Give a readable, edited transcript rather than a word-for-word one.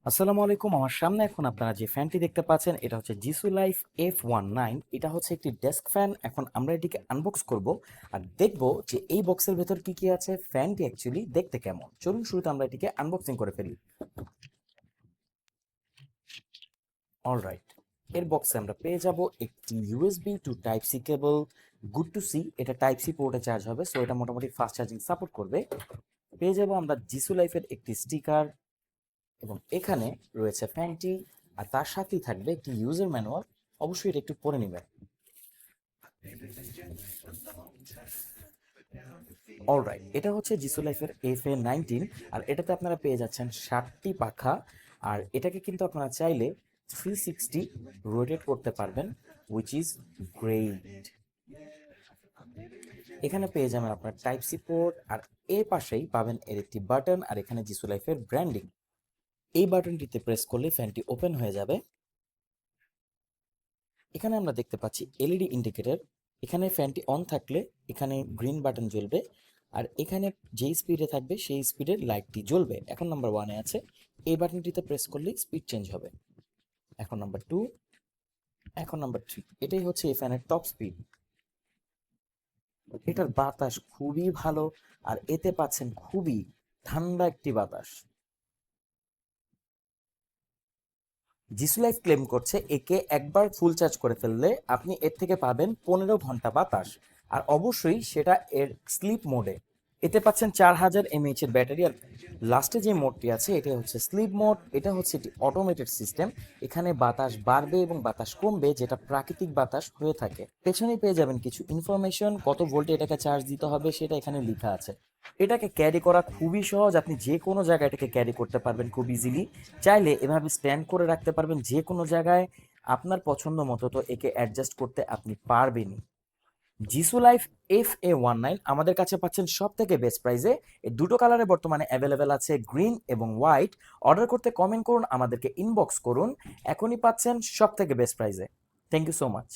আসসালামু আলাইকুম। আমার সামনে এখন আপনারা যে ফ্যানটি দেখতে পাচ্ছেন এটা হচ্ছে জিসু লাইফ F19। এটা হচ্ছে একটি ডেস্ক ফ্যান। এখন আমরা এটিকে আনবক্স করব আর দেখব যে এই বক্সের ভেতর কি কি আছে, ফ্যানটি অ্যাকচুয়ালি দেখতে কেমন। চলুন শুরুতে আমরা এটিকে আনবক্সিং করে ফেলি। অলরাইট, এর বক্সে আমরা পেয়ে যাব একটি USB to type C cable. Good to see, এটা টাইপ সি পোর্টে চার্জ হবে, সো এটা মোটামুটি ফাস্ট চার্জিং সাপোর্ট করবে। পেয়ে যাব আমরা জিসু লাইফের একটি স্টিকার এবং এখানে রয়েছে ফ্যানটি, আর তার সাথেই থাকবে একটি ইউজার ম্যানুয়াল। অবশ্যই এটা একটু পড়ে নেবেন। অলরাইট, এটা হচ্ছে জিসু লাইফের FA19। আর এটাতে আপনারা পেয়ে যাচ্ছেন 7টি পাখা। আর এটাকে কিন্তু আপনারা চাইলে 360 রোটেট করতে পারবেন, উইচ ইজ গ্রেট। এখানে পেয়ে যাবেন আপনার টাইপ সি পোর্ট, আর এ পাশেই পাবেন এর একটি বাটন, আর এখানে জিসু লাইফের ব্র্যান্ডিং। এই বাটনটিতে প্রেস করলে ফ্যানটি ওপেন হয়ে যাবে। এখানে আমরা দেখতে পাচ্ছি এলইডি ইন্ডিকেটর। এখানে ফ্যানটি অন থাকলে এখানে গ্রিন বাটন জ্বলবে, আর এখানে যেই স্পিডে থাকবে সেই স্পিডের লাইটটি জ্বলবে। এখন নাম্বার 1-এ আছে, এই বাটনটিতে প্রেস করলেই স্পিড চেঞ্জ হবে। এখন নাম্বার 2, এখন নাম্বার 3। এটাই হচ্ছে এই ফ্যানের টপ স্পিড। এটার বাতাস খুবই ভালো, আর এতে পাচ্ছেন খুবই ঠান্ডা একটি বাতাস। জিসু লাইফ ক্লেম করছে একে একবার ফুল চার্জ করে ফেললে আপনি এর থেকে পাবেন 15 ঘন্টা বাতাস, আর অবশ্যই সেটা এর স্লিপ মোডে। এতে পাচ্ছেন 4000 mAh এর ব্যাটারি। আর লাস্টে যে মোডটি আছে এটা হচ্ছে স্লিপ মোড। এটা হচ্ছে একটি অটোমেটেড সিস্টেম। এখানে বাতাস বাড়বে এবং বাতাস কমবে, যেটা প্রাকৃতিক বাতাস হয়ে থাকে। পেছনে পেয়ে যাবেন কিছু ইনফরমেশন, কত ভোল্টে এটাকে চার্জ দিতে হবে সেটা এখানে লেখা আছে। এটাকে ক্যারি করা খুবই সহজ, আপনি যে কোনো জায়গায় এটাকে ক্যারি করতে পারবেন খুব ইজিলি। চাইলে এভাবে স্ট্যান্ড করে রাখতে পারবেন যে কোনো জায়গায়। আপনার পছন্দ মতো তো একে অ্যাডজাস্ট করতে আপনি পারবেনই। জিসু লাইফ FA19 আমাদের কাছে পাচ্ছেন সব থেকে বেস্ট প্রাইসে। এই দুটো কালারে বর্তমানে অ্যাভেলেবেল আছে, গ্রিন এবং হোয়াইট। অর্ডার করতে কমেন্ট করুন, আমাদেরকে ইনবক্স করুন। এখনই পাচ্ছেন সব থেকে বেস্ট প্রাইসে। Thank you so much.